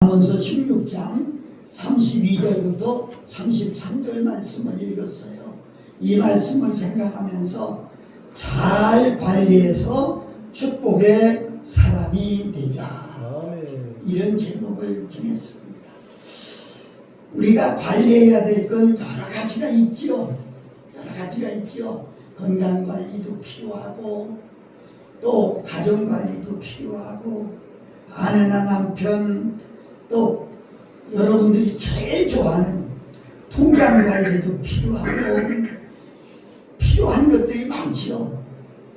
잠언서 16장 32절부터 33절 말씀을 읽었어요. 이 말씀을 생각하면서 잘 관리해서 축복의 사람이 되자. 이런 제목을 정했습니다. 우리가 관리해야 될 건 여러 가지가 있지요. 여러 가지가 있지요. 건강 관리도 필요하고 또 가정 관리도 필요하고 아내나 남편 또 여러분들이 제일 좋아하는 통장 관리도 필요하고 필요한 것들이 많지요.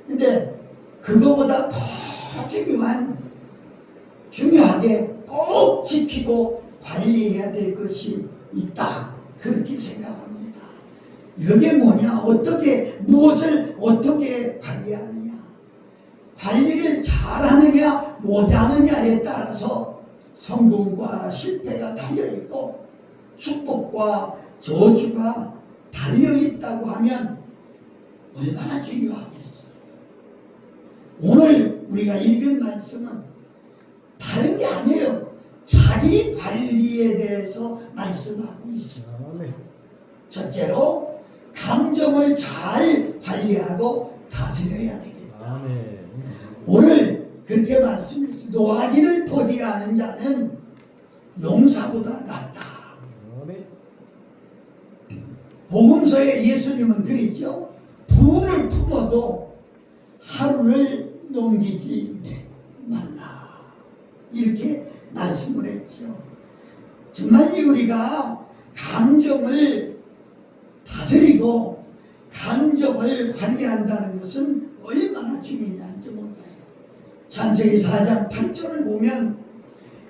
근데 그거보다 더 중요하게 꼭 지키고 관리해야 될 것이 있다. 그렇게 생각합니다. 이게 뭐냐? 무엇을 어떻게 관리하느냐? 관리를 잘하느냐 못하느냐에 따라서 성공과 실패가 달려있고 축복과 저주가 달려있다고 하면 얼마나 중요하겠어. 오늘 우리가 읽은 말씀은 다른 게 아니에요. 자기 관리에 대해서 말씀하고 있습니다. 첫째로 감정을 잘 관리하고 다스려야 되겠다. 오늘 그렇게 말씀했어요. 노하기를 더디하는 자는 용사보다 낫다. 복음서에 예수님은 그랬죠. 분을 품어도 하루를 넘기지 말라. 이렇게 말씀을 했죠. 정말 우리가 감정을 다스리고 감정을 관리한다는 것은 얼마나 중요한지 몰라요. 창세기 4장 8절을 보면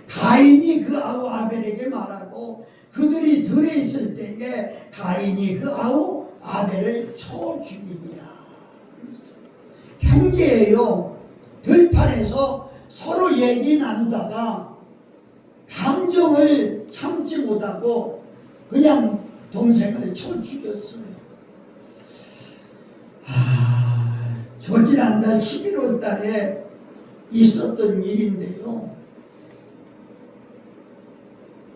가인이 그 아우 아벨에게 말하고 그들이 들에 있을 때에 가인이 그 아우 아벨을 쳐 죽이니라. 형제예요. 들판에서 서로 얘기 나누다가 감정을 참지 못하고 그냥 동생을 쳐 죽였어요. 저 지난달 11월 달에 있었던 일인데요.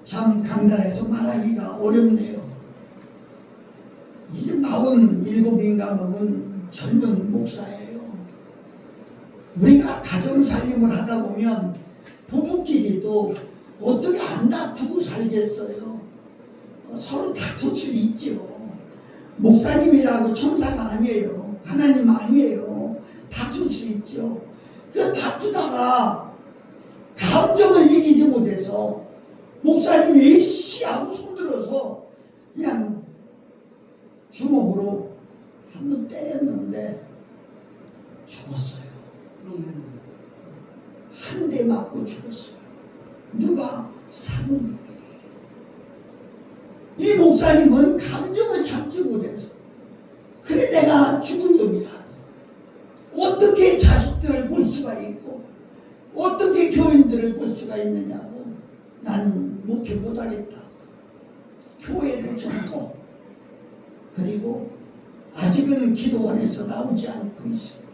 참 강단에서 말하기가 어렵네요. 이제 47인가 먹은 젊은 목사예요. 우리가 가정살림을 하다 보면 부부끼리도 어떻게 안 다투고 살겠어요. 서로 다툴 수 있죠. 목사님이라고 천사가 아니에요. 하나님 아니에요. 다툴 수 있죠. 그 다투다가 감정을 이기지 못해서 목사님이 에이씨 하고 손들어서 그냥 주먹으로 한번 때렸는데 죽었어요. 한 대 맞고 죽었어요. 누가? 사모님이. 이 목사님은 감정을 참지 못해서 그래 내가 죽을 놈이라고 어떻게 자식들을 볼 수가 있고 어떻게 교인들을 볼 수가 있느냐고 난 목회 못하겠다. 교회를 접고 그리고 아직은 기도원에서 나오지 않고 있습니다.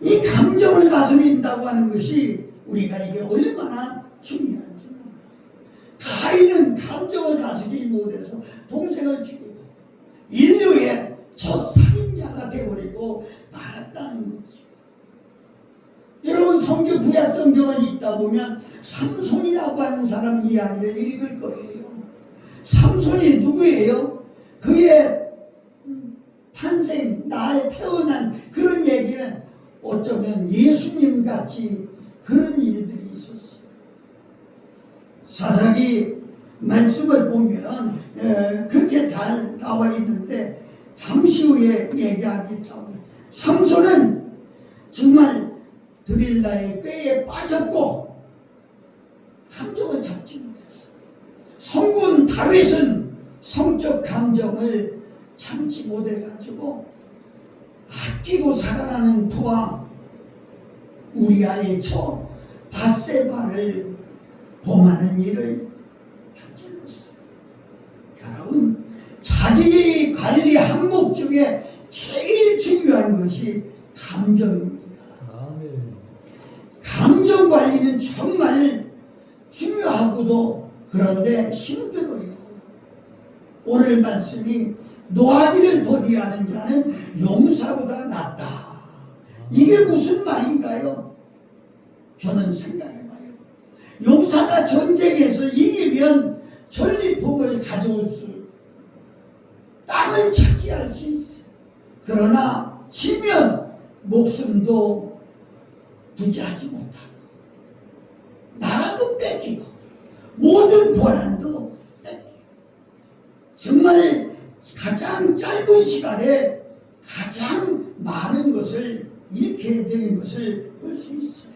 이 감정을 다스린다고 하는 것이 우리가 이게 얼마나 중요한지 몰라요. 가인은 감정을 다스리지 못해서 동생을 죽이고 인류의 첫 살인자가 되어버리고 말았다는 거죠. 여러분 구약 성경을 읽다 보면 삼손이라고 하는 사람 이야기를 읽을 거예요. 삼손이 누구예요? 그의 탄생, 나에 태어난 그런 얘기는 어쩌면 예수님 같이 그런 일들이 있었어요. 사사기 말씀을 보면 그렇게 잘 나와 있는데 잠시 후에 얘기하겠다고. 삼손은 정말 드릴라의 꾀에 빠졌고 감정을 잡지 못했어요. 성군 다윗은 성적 감정을 참지 못해가지고 아끼고 사랑하는 부하 우리아의 처 밧세바를 범하는 일을 저질렀어요. 여러분, 자기 관리 항목 중에 제일 중요한 것이 감정입니다. 감정 관리는 정말 노하고도 그런데 힘들어요. 오늘 말씀이 노하기를 더디하는 자는 용사보다 낫다. 이게 무슨 말인가요? 저는 생각해봐요. 용사가 전쟁에서 이기면 전리품을 가져올 수, 땅을 차지할 수 있어요. 그러나 지면 목숨도 부지하지 못하고 나라도 뺏기고 모든 권한도 뺏기고 정말 가장 짧은 시간에 가장 많은 것을 잃게 되는 것을 볼 수 있어요.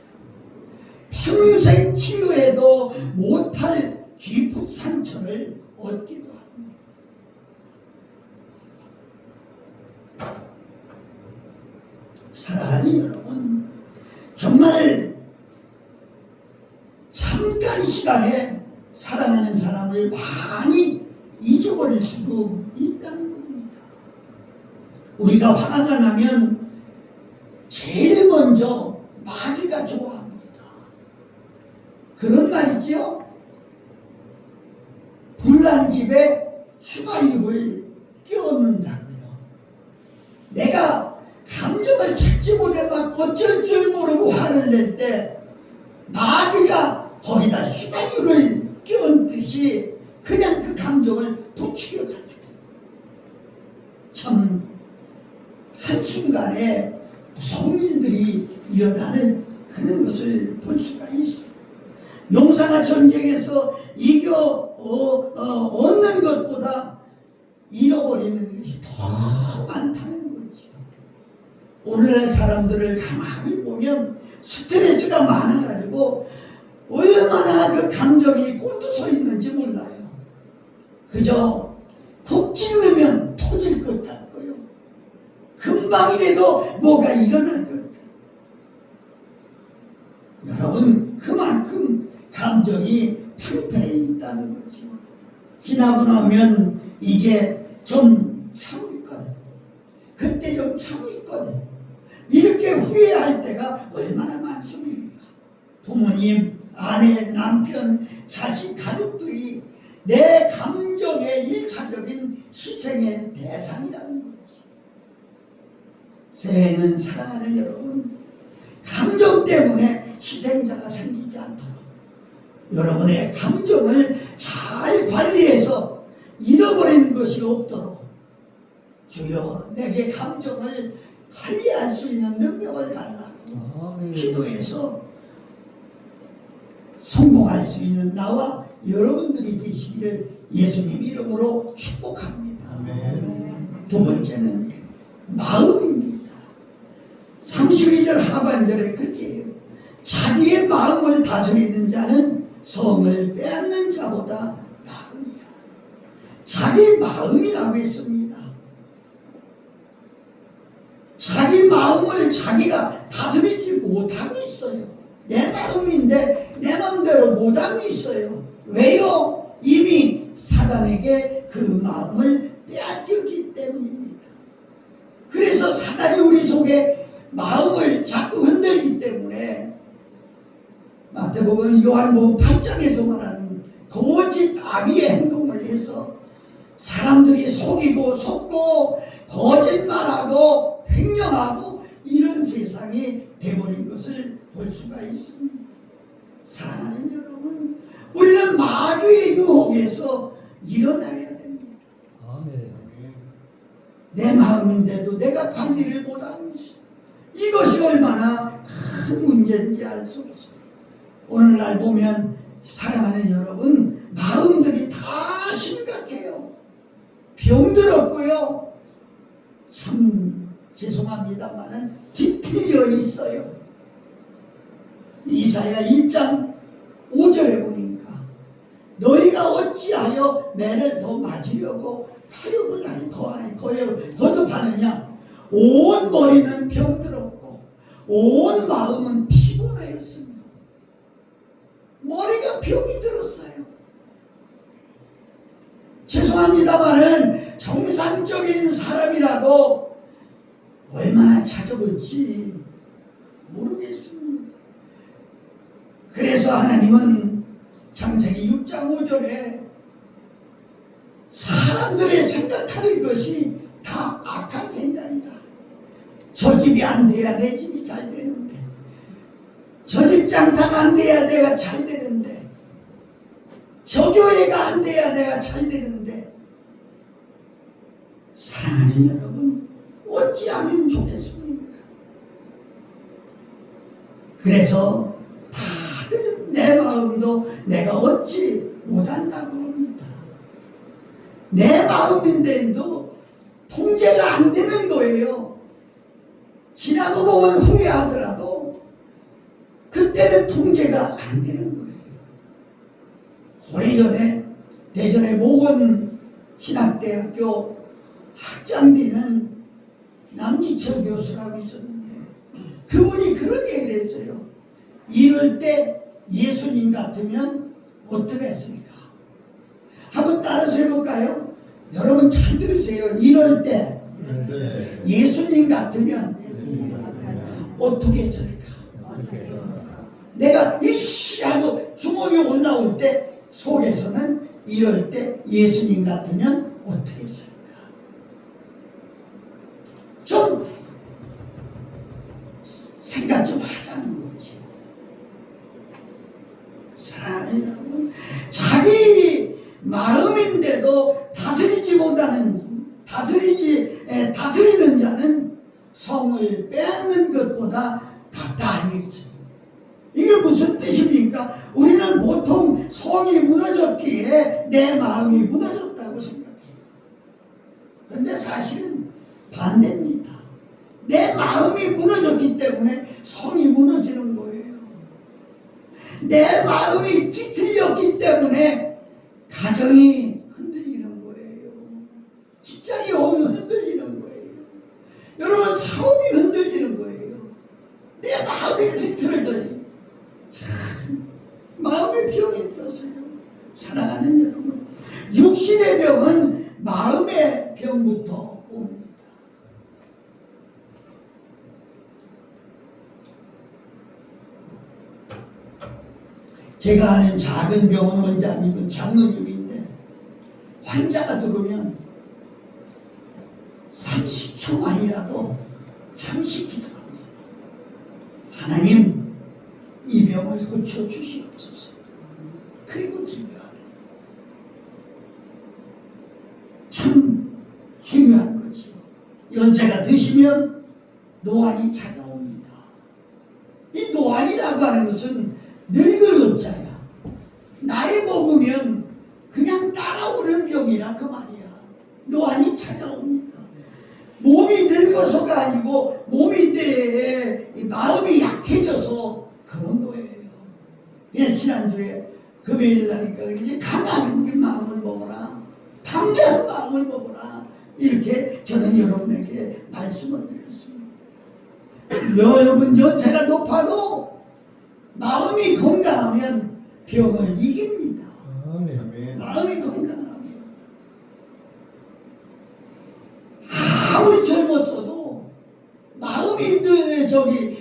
평생 치유해도 못할 깊은 상처를 얻기도 합니다. 사랑하는 여러분, 정말 잠깐 시간에 사랑하는 사람을 많이 잊어버릴 수도 있다는 겁니다. 우리가 화가 나면 제일 먼저 마귀가 좋아합니다. 그런 말 있죠? 불난 집에 휘발유를 끼얹는다고요. 내가 감정을 찾지 못해 막 어쩔 줄 모르고 화를 낼 때 마귀가 거기다 휘발유를 끼얹듯이 그냥 그 감정을 부추겨가지고 참 한순간에 무서운 일들이 일어나는 그런 것을 볼 수가 있어요. 용사가 전쟁에서 이겨 얻는 것보다 잃어버리는 것이 더 많다는 거죠. 오늘날 사람들을 가만히 보면 스트레스가 많아가지고 얼마나 그 감정이 꽂혀서 있는지 몰라요. 그저 콕 찔르면 터질 것 같고요. 금방이라도 뭐가 일어날 것 같아요. 여러분, 그만큼 감정이 팽팽해 있다는 거죠. 지나고 나면 이제 좀 참을 것, 그때 좀 참을 것, 이렇게 후회할 때가 얼마나 많습니까? 부모님, 아내, 남편, 자식, 가족들이 내 감정의 일차적인 희생의 대상이라는 거지. 새해는 사랑하는 여러분, 감정 때문에 희생자가 생기지 않도록 여러분의 감정을 잘 관리해서 잃어버리는 것이 없도록 주여 내게 감정을 관리할 수 있는 능력을 달라고 기도해서 성공할 수 있는 나와 여러분들이 되시기를 예수님 이름으로 축복합니다. 두 번째는 마음입니다. 32절 하반절에 그렇게 해요. 자기의 마음을 다스리는 자는 성을 빼앗는 자보다 나으니라. 자기 마음이라고 했습니다. 자기 마음을 자기가 다스리지 못하고 있어요. 내 마음인데 내 마음대로 못하고 있어요. 왜요? 이미 사단에게 그 마음을 빼앗겼기 때문입니다. 그래서 사단이 우리 속에 마음을 자꾸 흔들기 때문에 마태복음 요한복음 8장에서 말하는 거짓 아비의 행동을 해서 사람들이 속이고 속고 거짓말하고 횡령하고 이런 세상이 돼버린 것을 볼 수가 있습니다. 사랑하는 여러분, 우리는 마귀의 유혹에서 일어나야 됩니다. 아멘. 내 마음인데도 내가 관리를 못하고 있어. 이것이 얼마나 큰 문제인지 알 수 없어요. 오늘날 보면 사랑하는 여러분, 마음들이 다 심각해요. 병들었고요. 참 죄송합니다만은 뒤틀려 있어요. 이사야 1장 5절에 보니까 너희가 어찌하여 매를 더 맞으려고 파욕을 거듭하느냐. 온 머리는 병들었고 온 마음은 피곤하였으며. 머리가 병이 들었어요. 죄송합니다만은 정상적인 사람이라도 얼마나 찾아볼지 모르겠습니다. 그래서 하나님은 창세기 6장 5절에 사람들의 생각하는 것이 다 악한 생각이다. 저 집이 안 돼야 내 집이 잘 되는데, 저 집 장사가 안 돼야 내가 잘 되는데, 저 교회가 안 돼야 내가 잘 되는데. 사랑하는 여러분, 어찌하면 좋겠습니까? 그래서 다들 내 마음도 내가 얻지 못한다고 합니다. 내 마음인데도 통제가 안 되는 거예요. 지나고 보면 후회하더라도 그때는 통제가 안 되는 거예요. 오래전에 대전의 모건신학대학교 학장되는 남기철 교수라고 있었는데 그분이 그런 얘기를 했어요. 이럴 때 예수님 같으면 어떻게 했을까? 한번 따라서 해볼까요? 여러분 잘 들으세요. 이럴 때 예수님 같으면 어떻게 했을까? 내가 이씨 하고 주먹이 올라올 때 속에서는 이럴 때 예수님 같으면 어떻게 했을까? 좀 생각 좀 하자는 거지. 사랑하는 여러분, 자기 마음인데도 다스리는 자는 성을 빼앗는 것보다 낫다 이거지. 이게 무슨 뜻입니까? 우리는 보통 성이 무너졌기에 내 마음이 무너졌다고 생각해요. 그런데 사실은 반대입니다. 내 마음이 무너졌기 때문에 성이 무너지는 거예요. 내 마음이 뒤틀렸기 때문에 가정이 흔들리는 거예요. 직장이 흔들리는 거예요. 여러분 사업이 흔들리는 거예요. 내 마음이 뒤틀어져요. 참 마음의 병이 들었어요. 사랑하는 여러분, 육신의 병은 마음의 병부터 옵니다. 제가 아는 작은 병원 원장님은 장로님인데 환자가 들어오면 30초만이라도 잠시 기도합니다. 하나님, 이 병을 고쳐주시옵소서. 그리고 기도합니다. 참 중요한 거죠. 연세가 드시면 노안이 찾아옵니다. 이 노안이라고 하는 것은 늙을 자야. 나이 먹으면 그냥 따라오는 병이라 그 말이야. 노안이 찾아옵니다. 몸이 늙어서가 아니고 몸이 마음이 약해져서 그런 거예요. 그냥 지난주에 금요일 날이니까 그러지 강한 마음을 먹어라. 담대한 마음을 먹어라. 이렇게 저는 여러분에게 말씀을 드렸습니다. 여러분 연세가 높아도 마음이 건강하면 병을 이깁니다. 아멘. 마음이 건강하면 아무리 젊었어도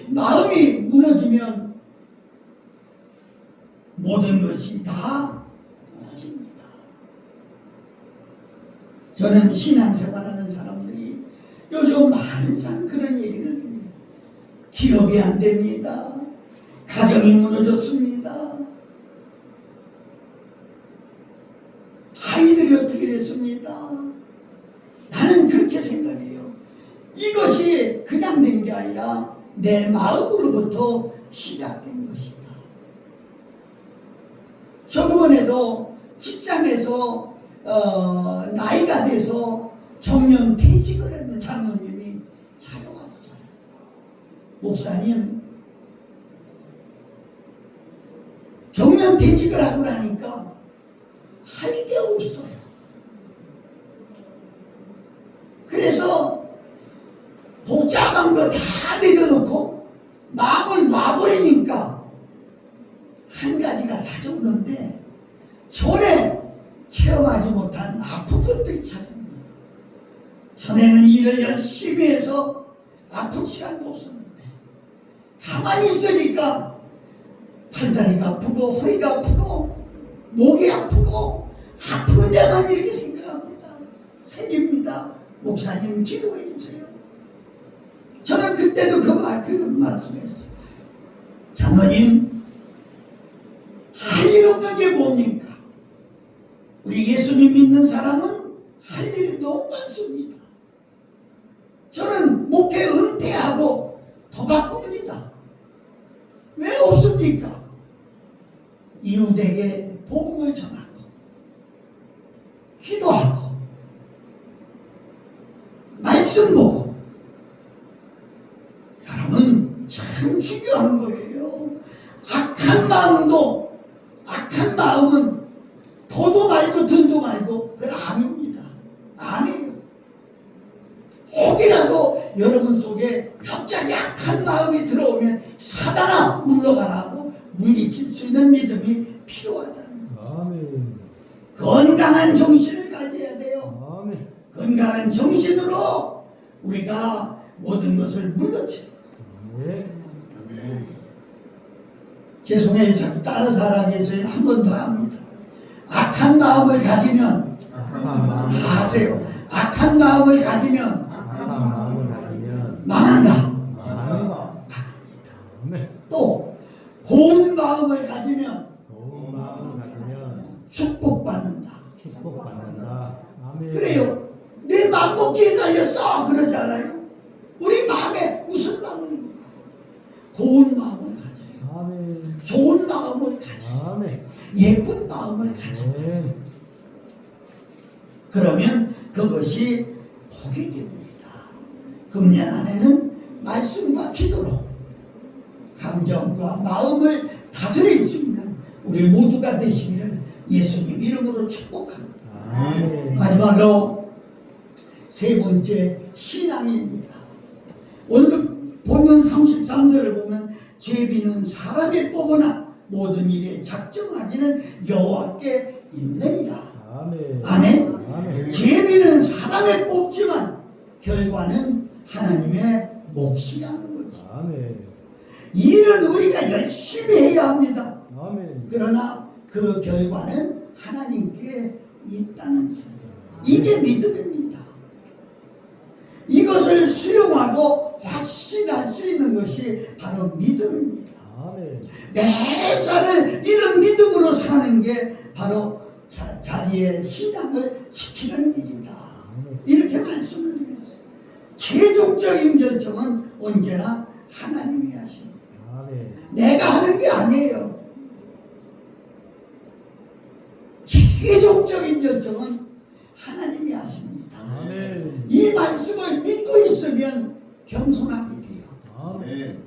마음이 무너지면 모든 것이 다 무너집니다. 저는 신앙생활하는 사람들이 요즘 많은 그런 얘기를 들어요. 기업이 안 됩니다. 가정이 무너졌습니다. 아이들이 어떻게 됐습니다. 나는 그렇게 생각해요. 이것이 그냥 된 게 아니라 내 마음으로부터 시작된 것이다. 저번에도 직장에서 나이가 돼서 정년 퇴직을 했는 장로님이 찾아왔어요. 목사님, 정년 퇴직을 하고 나니까 할 게 없어요. 그래서 복잡한 거 다 내려놓고 마음을 놔버리니까 한 가지가 찾아오는데 전에 체험하지 못한 아픈 것들이 찾아옵니다. 전에는 일을 열심히 해서 아픈 시간도 없었는데 가만히 있으니까 팔다리가 아프고 허리가 아프고 목이 아프고 아픈 데만 이렇게 생각합니다. 생깁니다. 목사님 기도해 주세요. 저는 그때도 그 말씀했어요. 장로님, 할 일 없는 게 뭡니까? 우리 예수님 믿는 사람은 할 일이 너무 많습니다. 저는 목회 은퇴하고 더 바쁩니다. 왜 없습니까? 이웃에게 복음을 전하고 기도하고 말씀 보고. 여러분, 참 중요한 거예요. 악한 마음은 더도 말고 든도 말고 그건 암입니다. 암이에요. 혹이라도 여러분 속에 갑자기 악한 마음이 들어오면 사단아 물러가라 하고 물리칠 수 있는 믿음이 필요하다는 거예요. 아멘. 건강한 정신을 가져야 돼요. 아멘. 건강한 정신으로 우리가 모든 것을 물러치는 거예요. 아멘. 죄송해요. 자꾸 다른 사람에서 한 번 더 합니다. 악한 마음을 가지면 다 하세요. 악한 마음을 가지면 망한다. 망한다. 아멘. 또 고운 마음을 가지면 좋은 마음을 가지면 축복받는다. 축복받는다. 아멘. 그래요. 내 맘먹기에 달렸어 그러지 않아요? 우리 마음에 무슨 마음을 고운 마음을 가져요. 아멘. 좋은 마음을 가져요. 아멘. 예쁜 마음을 가져요. 아멘. 그러면 그것이 복이 됩니다. 금년 안에는 말씀과 기도로 감정과 마음을 다스릴 수 있는 우리 모두가 되시기를 예수님 이름으로 축복합니다. 아멘. 마지막으로 세 번째 신앙입니다. 오늘 본문 33절을 보면 죄비는 사람이 뽑으나 모든 일에 작정하기는 여호와께 있느니라. 아멘. 아멘. 아멘. 죄비는 사람이 뽑지만 결과는 하나님의 몫이라는 거지. 아멘. 일은 우리가 열심히 해야 합니다. 아멘. 그러나 그 결과는 하나님께 있다는 것. 이게 믿음입니다. 이것을 수용하고 확신할 수 있는 것이 바로 믿음입니다. 아멘. 매사를 이런 믿음으로 사는 게 바로 자기의 신앙을 지키는 길이다. 이렇게 말씀을 드립니다. 최종적인 결정은 언제나 하나님이 하십니다. 아멘. 내가 하는 게 아니에요. 최종적인 결정은 하나님이 하십니다. 아멘. 이 말씀을 믿고 있으면 겸손하게 돼요. 아멘.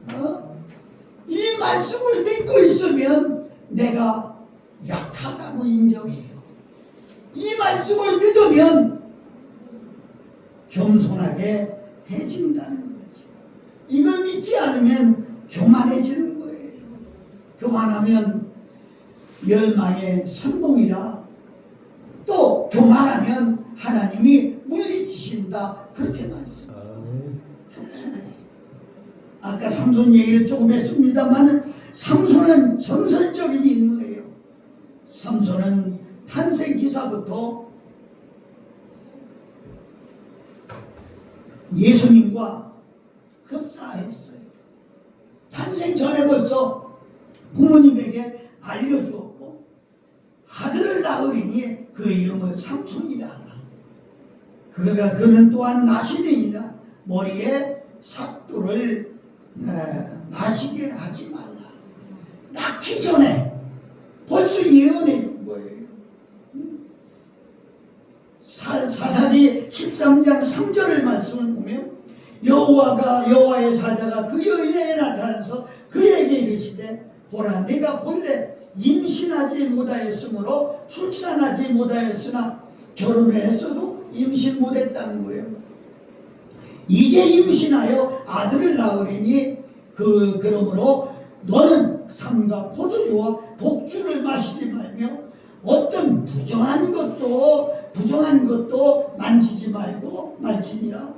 이 말씀을 믿고 있으면 내가 약하다고 인정해요. 이 말씀을 믿으면 겸손하게 해진다는 거죠. 이걸 믿지 않으면 교만해지는 거예요. 교만하면 멸망의 선봉이라, 또 교만하면 하나님이 물리치신다. 그렇게 말씀합니다. 아까 삼손 얘기를 조금 했습니다만 삼손은 전설적인 인물이에요. 삼손은 탄생 기사부터 예수님과 흡사했어요. 탄생 전에 벌써 부모님에게 알려주었고 아들을 낳으리니 그 이름을 삼손이라 하라. 그는 또한 나시린이라 머리에 삭도를 마시게 하지 말라. 낳기 전에 벌써 예언해 준 거예요. 사사기 13장 3절의 말씀을 보면 여호와의 사자가 그 여인에게 나타나서 그에게 이르시되 보라 내가 본래 임신하지 못하였으므로 출산하지 못하였으나 결혼을 했어도 임신 못했다는 거예요. 이제 임신하여 아들을 낳으리니 그러므로 너는 삼가 포도주와 독주를 마시지 말며 어떤 부정한 것도 만지지 말고 말지니라.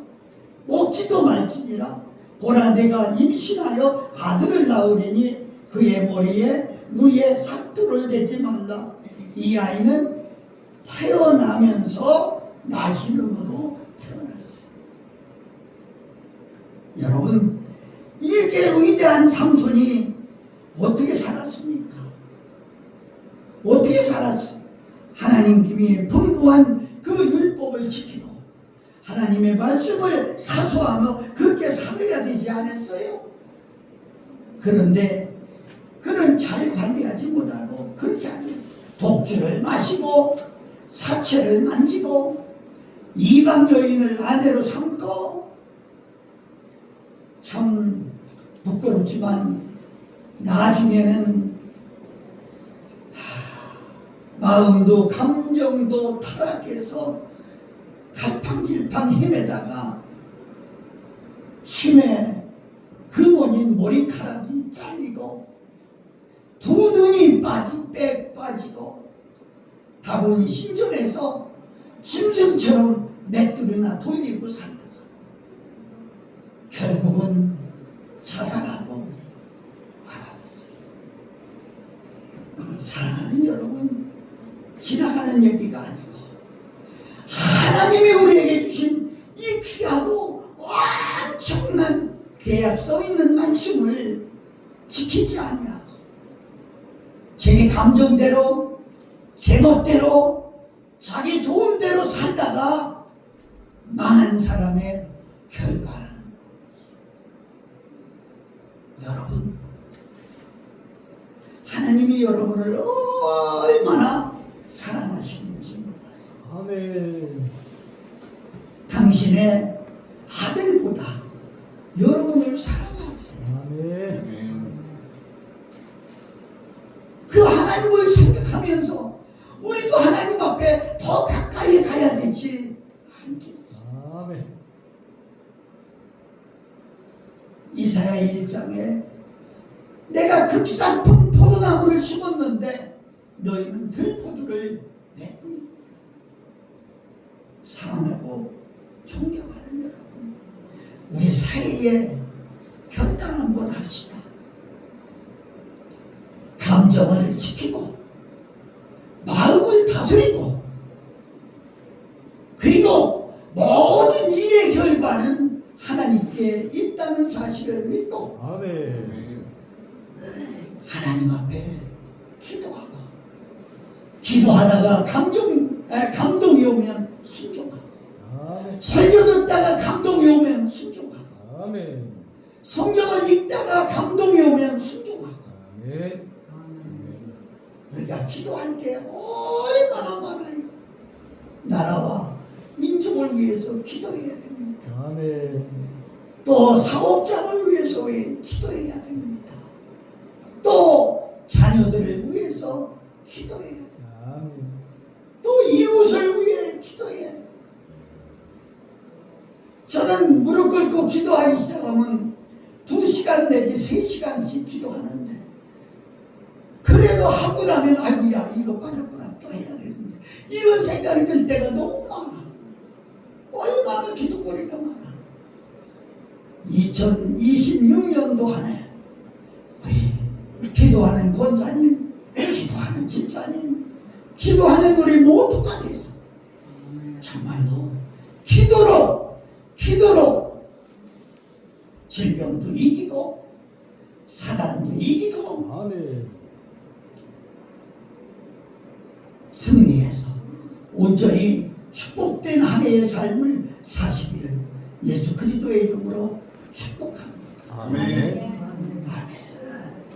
먹지도 말지니라. 보라 내가 임신하여 아들을 낳으리니 그의 머리에 누이의 삭도를 대지 말라. 이 아이는 태어나면서 나시름으로 태어났어요. 여러분, 이렇게 위대한 삼손이 어떻게 살았습니까? 어떻게 살았어요? 하나님님이 분부한 그 율법을 지키고 하나님의 말씀을 사수하며 그렇게 살아야 되지 않았어요? 그런데 그는 잘 관리하지 못하고 그렇게 하죠. 독주를 마시고 사체를 만지고 이방 여인을 아내로 삼고, 참 부끄럽지만 나중에는 마음도 감정도 타락해서 갈팡질팡 헤매다가 힘에 근원인 머리카락이 잘리고 두 눈이 빽 빠지고 다분히 신전에서 짐승처럼 맷돌이나 돌리고 살다가 결국은 자살하고 말았어요. 사랑하는 여러분, 지나가는 얘기가 아니고 하나님이 우리에게 주신 이 귀하고 엄청난 계약서 있는 말씀을 지키지 아니하고 자기 감정대로 제멋대로 자기 좋은 대로 살다가 망한 사람의 결과는, 여러분, 하나님이 여러분을 얼마나 사랑하시는지 몰라요. 아멘. 당신의 아들보다 여러분을 사랑하세요. 아멘. 그 하나님을 생각하면서 우리도 하나님 앞에 더 가까이 가야 되지 않겠어. 아멘. 이사야 1장에 내가 극산품 포도나무를 심었는데 너희는 들포도를 맺고 있고, 사랑하고 존경하는 여러분, 우리 사이에 결단 한번 합시다. 감정을 지키고 마음을 다스리고, 그리고 모든 일의 결과는 하나님께 있다는 사실을 믿고 아멘. 하나님 앞에 기도하고, 기도하다가 감동이 오면 순종하고, 아멘. 설교 듣다가 감동이 오면 순종하고, 아멘. 성경을 읽다가 감동이 오면 순종하고. 아멘. 우리가 기도할 게 얼마나 많아요. 나라와 민족을 위해서 기도해야 됩니다. 아멘. 또 사업장을 위해서 기도해야 됩니다. 또 자녀들을 위해서 기도해야 됩니다. 아멘. 또 이웃을 위해 기도해야 됩니다. 저는 무릎 꿇고 기도하기 시작하면 2시간 내지 3시간씩 기도하는데, 그래도 하고 나면 아이고야 이거 빠졌구나 또 해야 되는데, 이런 생각이 들 때가 너무 많아. 얼마나 기도거리가 많아. 2026년도 한 해 우리 기도하는 권사님, 기도하는 집사님, 기도하는 우리 모두가 돼서 정말로 기도로 질병도 이기고 사단도 이기고 아멘. 승리해서 온전히 축복된 한 해의 삶을 사시기를 예수 그리스도의 이름으로 축복합니다. 아멘. 아멘.